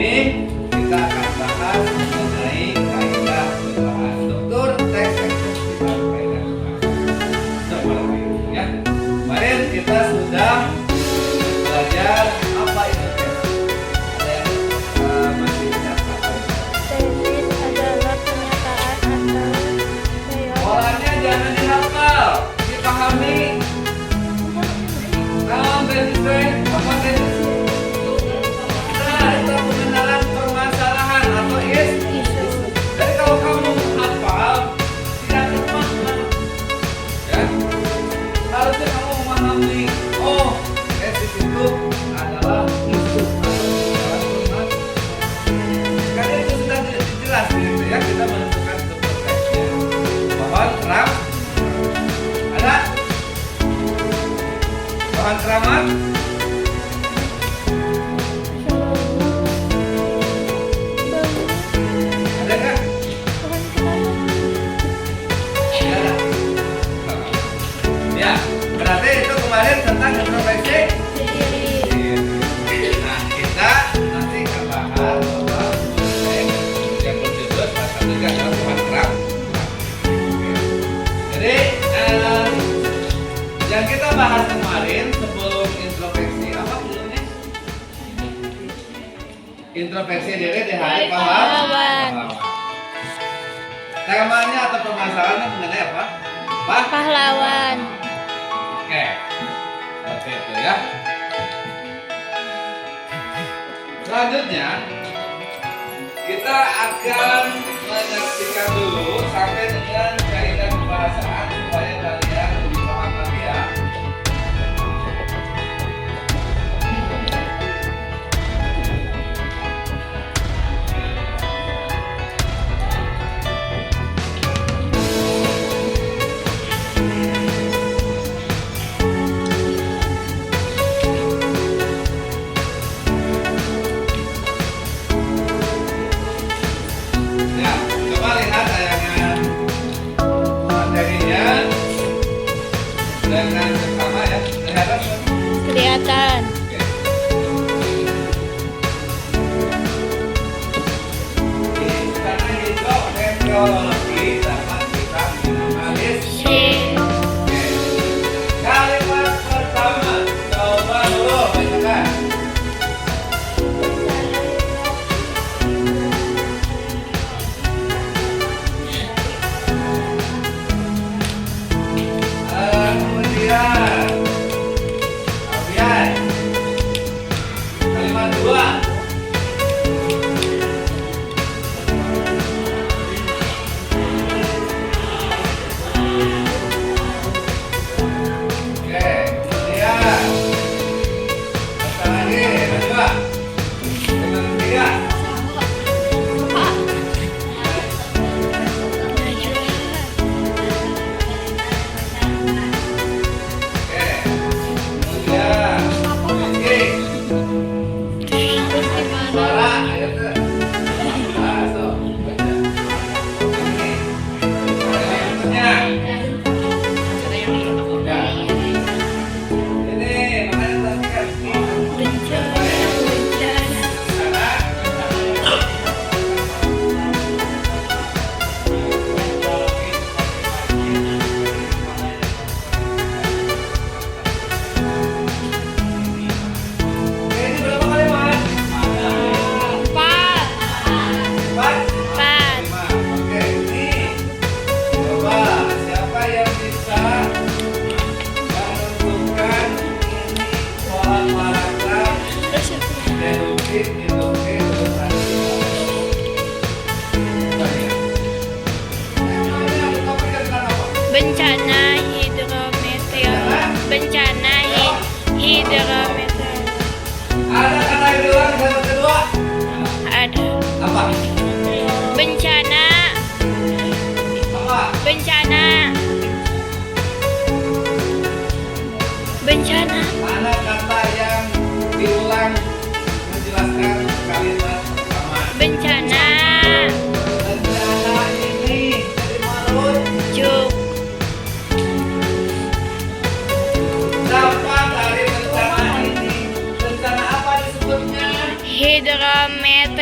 ini kita akan bahas mengenai kaidah perubahan struktur teks eksekutif dan kaidah perubahan. Seperti itu ya. Kemarin kita sudah belajar apa itu tesis. Ada yang masih ingat apa itu? Tesis adalah pernyataan atau teori. Polanya jangan dihafal, dipahami. Nah, tesis apa tesis? Nah, itu pengenalan permasalahan atau isu. Jadi kalau kamu hafal, tidak terpaham. Ya, harusnya kamu memahami. Oh, tesis itu adalah isu atau permasalahan permasalahan. Karena itu sudah jelas gitu ya, kita menentukan struktur teksnya. Pohon keram, ada? Pohon keramat? Ada nggak? Ada. Ya, berarti itu kemarin tentang introspeksi. Nah, kita nanti akan bahas tentang yang berjudul pasal 3 adalah pohon keram. Jadi, yang kita bahas kemarin sebelum introspeksi apa judulnya? Introspeksi diri di hari pahlawan. Temanya atau permasalahannya mengenai apa? Pahlawan. Oke, seperti itu ya. Selanjutnya kita akan menyaksikan dulu sampai dengan kaidah pembahasan supaya kalian lebih paham lagi ya. Ya, coba lihat tayangan materinya dengan seksama ya. Kelihatan kan? Kelihatan. Oke. Karena itu teknologi dapat kita minimalis. Oke. Kalimat pertama, coba dulu bacakan. Kemudian Alfian, kalimat dua.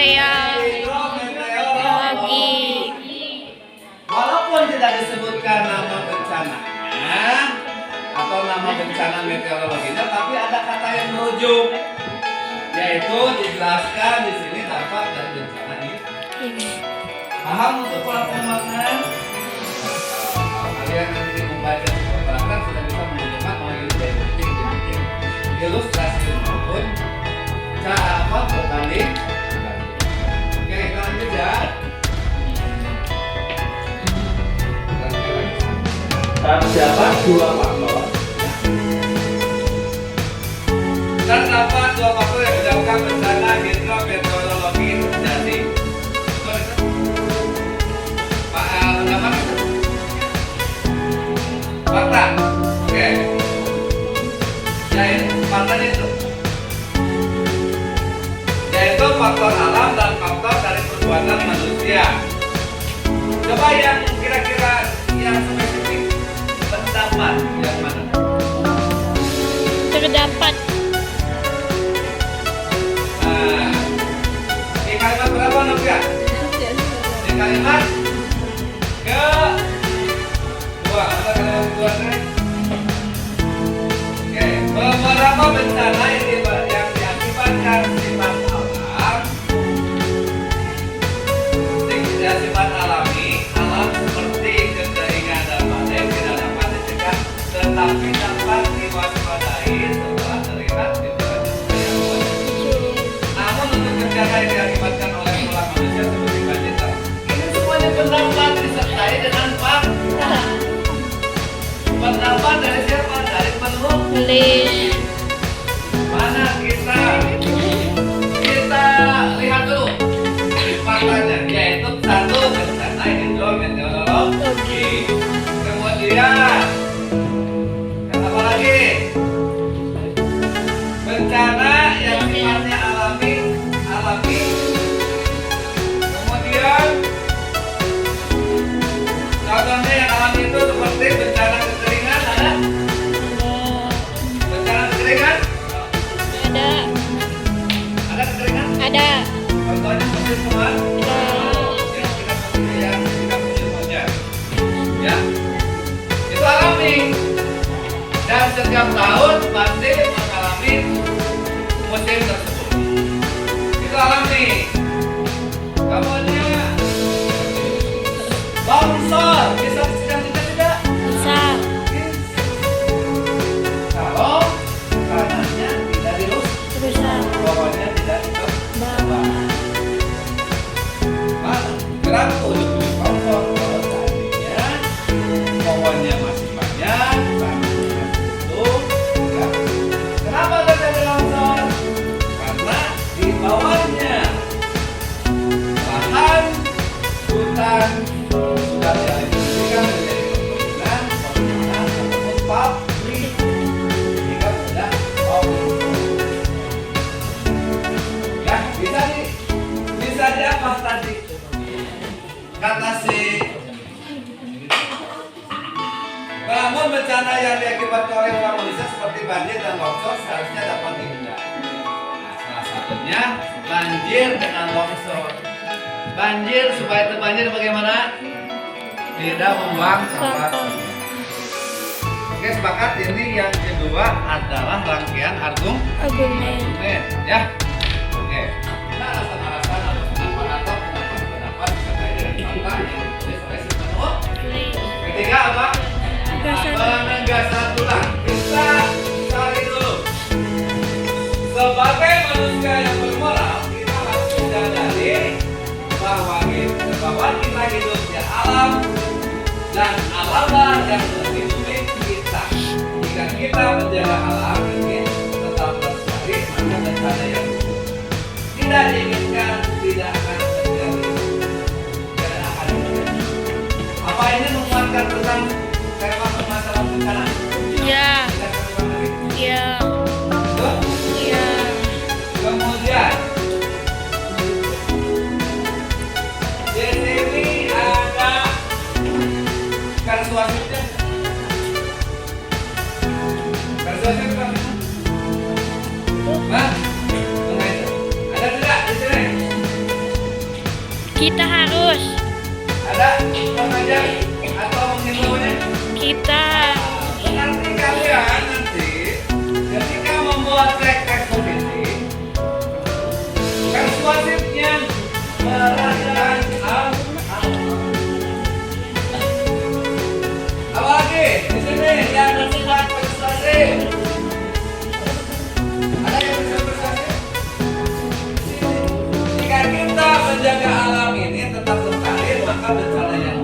material hidrometeorologi. Walaupun tidak disebutkan nama bencananya atau nama bencana meteorologinya, tapi ada kata yang merujuk, yaitu dijelaskan di sini dampak dari bencana ini. Paham untuk para pemakan? Kalian nanti membaca pergerakan sudah bisa menunjukkan bahwa ini detik ilustrasi maupun cara apa berbanding. Oke, kita lanjut ya. Terdapat dua faktor. Terdapat dua faktor yang menyebabkan bencana hidrometeorologi terjadi. Fakta, oke. Yaitu faktor alam dan faktor dari perbuatan manusia. Coba yang kira-kira yang spesifik, pendapat yang mana? terdapat Nah, di kalimat berapa Novia? Di kalimat ke dua, ada kalimat kedua nih. Oke, beberapa bencana yang diakibatkan sifat alam, sifat alami, alam seperti kekeringan dan badai tidak dapat dicegah, tetapi dapat diwaspadai setelah terlihat gejala yang kuat. Namun untuk bencana yang diakibatkan oleh ulah manusia seperti banjir, ini semuanya pendapat disertai dengan fakta. Pendapat dari siapa? Dari penulis. Mana kita lihat dulu faktanya, yaitu satu bencana hidrometeorologi. Kemudian apa lagi? Bencana yang sifatnya alami. Kemudian contohnya yang alami itu seperti bencana kekeringan, ada? Bencana kekeringan? Ada kekeringan? ada Contohnya seperti semua yang tidak punya hujan, ya, itu alami. Dan setiap tahun pasti mengalami musim tersebut. Itu alami. Kemudian longsor bisa sedang tidak? bisa Kalau tanahnya tidak dilus, rusak bawahnya tidak bawah gerak untuk longsor. Kalau seandainya bawahnya masih banyak, tanahnya masih utuh, ya. Kenapa terjadi longsor? Karena di bawahnya lahan hutan sudah dialihkan menjadi perkebunan, ataupun pabrik, sehingga sudah ya bisa apa tadi kata si namun bencana yang diakibatkan oleh ulah manusia seperti banjir dan longsor seharusnya dapat dihindari. Nah, salah satunya banjir dengan longsor. Banjir, supaya terbanjir bagaimana? Tidak membuang sampah. Oke, sepakat. Ini yang kedua adalah rangkaian argumen ya. Oke. Nah, alasan-alasan atau pendapat terkait dengan fakta yang ditulis oleh si penulis. Ketiga apa? Penegasan ulang. Kita cari dulu. Sebagai manusia yang bermoral, kita harus menyadari bahwa kita hidup di alam dan alamlah yang melindungi kita. Jika kita menjaga alam ini tetap lestari, maka bencana yang tidak diinginkan Kita harus. Ada mengajak atau menghimbaunya? Kita. Nanti kalian nanti ketika membuat teks eksposisi, persuasifnya merasakan apa lagi di sini yang bersifat persuasif? Ada yang bisa persuasif? Jika kita menjaga alam ini tetap lestari, maka bencana yang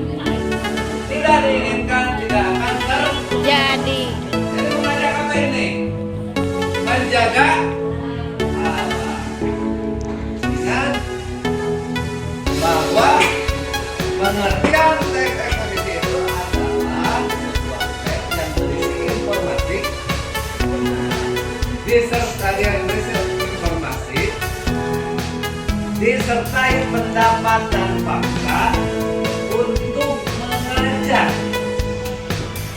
tidak diinginkan tidak akan Jadi. Jadi mengajak apa ini? Menjaga alam. Ingat bahwa pengertian teks eksposisi itu adalah sebuah teks yang berisi informasi disertai pendapat dan fakta untuk mengajak,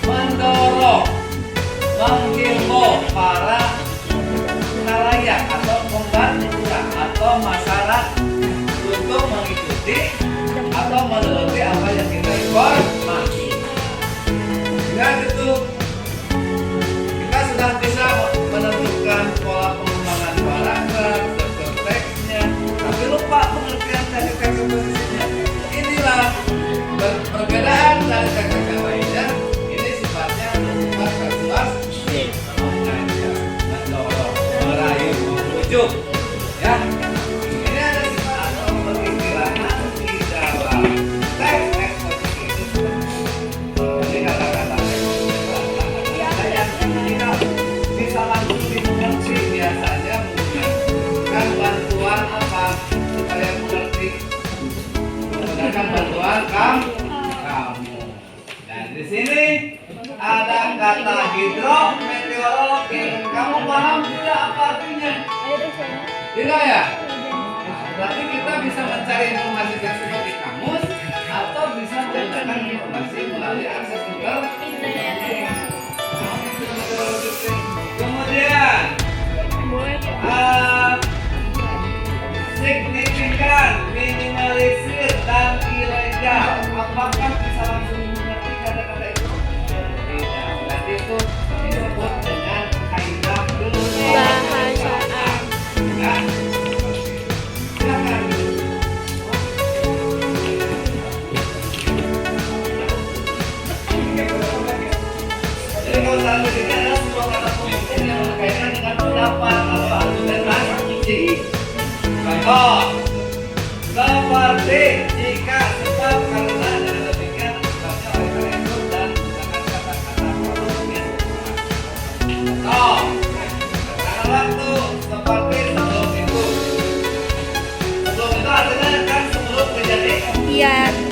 mendorong, menghimbau para khalayak atau pembaca atau masyarakat untuk mengikuti atau meneluti apa yang kita informasi. Dengan itu kita sudah bisa menentukan pola pengembangan paragraf, struktur teksnya, tapi lupa pengertian dari teks komposisinya. Inilah perbedaan dari teks yang lainnya. Ini sifatnya bersifat persuasif, mengajak, mendorong, merayu, membujuk. Ya, ini ada sifat atau peristilahan di dalam teks eksposisi itu. Jadi kata-kata yang tidak bisa langsung dimengerti biasanya menggunakan bantuan apa supaya mengerti, menggunakan bantuan kamu. Dan di sini ada kata hidrometeorologi. Kamu paham tidak apa artinya? Tidak ya? Nah, berarti kita bisa mencari informasi tersebut di kamus atau bisa mendapatkan informasi melalui akses Google. Kemudian signifikan, minimalisir, dan ilegal. Apakah bisa langsung mengerti kata-kata itu? Tidak. Berarti itu disebut dengan kaidah Bahasaan. Ya. Silakan. Jadi kalau salah ini adalah sebuah kata pemimpin yang berkaitan dengan pendapat atau argumentasi. Contoh, seperti jika sebab karena dan demikian sebabnya oleh karena itu dan menggunakan kata-kata pemimpin. Contoh, karena waktu seperti sebelum itu. Sebelum itu artinya kan sebelum terjadi. Iya.